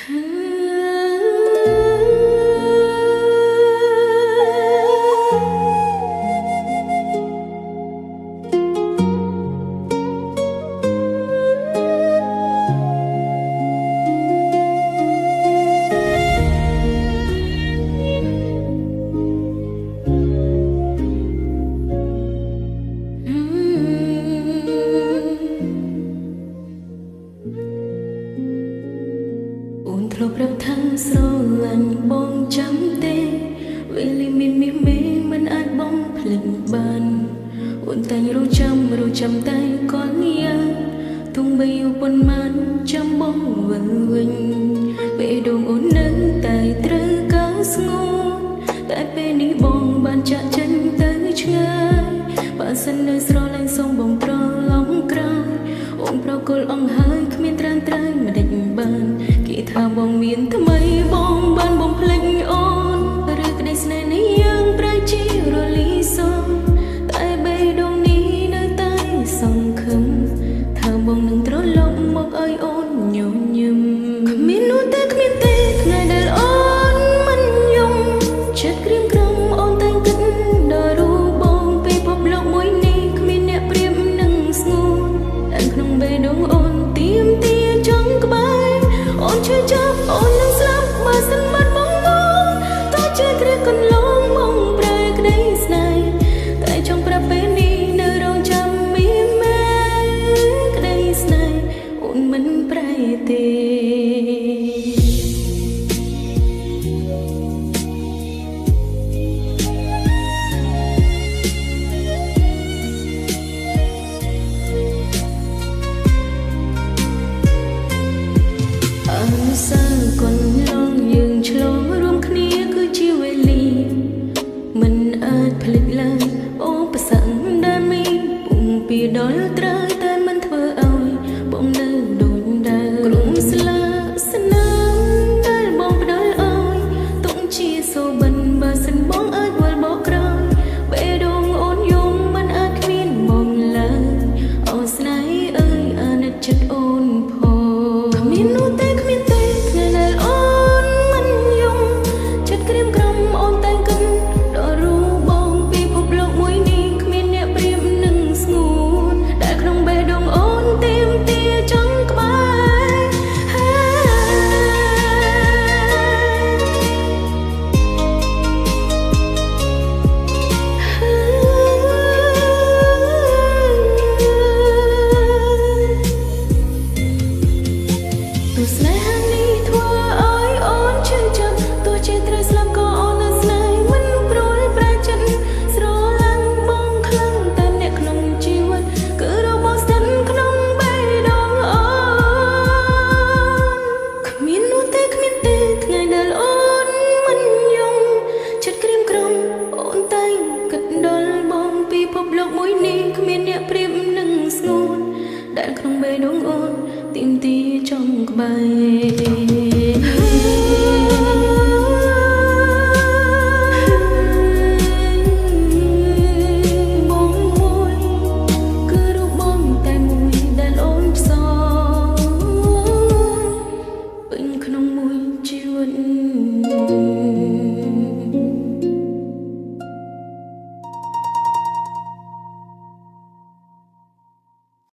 អូនធ្លាប់ប្រាប់ថាស្រឡាញ់បងចាំទេវេលាមានមិនអាចបងភ្លេចបានអូនតែងរងចាំតែគាត់យ៉ាងទោះបីយូរប៉ុន្មានចាំបងវិលវិញពេលដងអូននៅតែត្រូវការស្ងួនតែពេលនេះបងបានចាក់ចេញទៅឆ្ងាយបើសិននៅស្រឡាញ់សូមបងត្រឡប់ក្រោយអូនប្រកល់អង្ហើយគ្មានត្រានត្រៃមិនដេចបានគេថាបងមានថ្មីបងបានបំភ្លេចអូនឬក្តីស្នេហ៍នេះយើងប្រែជារលីសងតែបេះដូងនេះនៅតែសង្ឃឹមថាបងនឹងត្រឡប់មកឲ្យអូនញញឹមគ្មាននោះទេថ្ងៃដែលអូនមិនយំចិត្តក្រៀមក្រំអូនតែងគិតដល់រូបបងពីភពលោកមួយនេះគ្មានអ្នកប្រៀបនឹងស្ងួនតែក្នុងបេះដូងអូនទៀមទាចង់ក្បែរអូនឈឺចាប់អូននឹងស្លាប់បើសិនបាត់បងតើជាគ្រាកន្លងបងប្រែក្តីស្នេហ៍តែចង់ប្រាប់ពេលនេះនៅរងចាំមានមែក្តីស្នេហ៍អូនមិនប្រែទេអនុស្សាវរីយ៍កន្លងយើងឆ្លងរួមគ្នាគឺជាវេលាមិនអាចភ្លេចឡើយអូប្រសាំងដែលមានពុំពីដល់ត្រូវតែមិនធ្វើឲ្យបងនៅដូចដើមក្រុមស្លាស្នាមដែលបងផ្ដល់ឲ្យទុកជាសូបិនបើសិនបងអាចវិលបកក្រោយបេះដូងអូនយំមិនអាចគ្មានបងឡើយអូនស្នេហ៍អើយអាណិតចិត្តអូនផងគ្មាននោះទេថ្ងៃដែលអូនមិនយំចិត្តក្រៀមក្រំអូនតែងគិតដល់រូបបងពីភពលោកមួយនេះគ្មានអ្នកប្រៀបនឹងស្ងួនដែលក្នុងបេះដូងអូនទៀមទាចង់ក្បែរទោះស្នេហានេះធ្វើឲ្យអូនឈឺចាប់ទោះជាត្រូវស្លាប់ក៏អូននៅស្នេហ៍មិនព្រួយប្រែចិត្តស្រឡាញ់បងខ្លាំងតែអ្នកក្នុងជីវិតគឺរបស់ស្ថិតក្នុងបេះដូងអូនគ្មាននោះទេថ្ងៃដែលអូនមិនយំចិត្តក្រៀមក្រំអូនតែងគិតដល់បងពីភពលោកមួយនេះគ្មានអ្នកប្រៀបនឹងស្ងួនដែលក្នុងបេះដូងអូនទៀមទាចង់ក្បែរ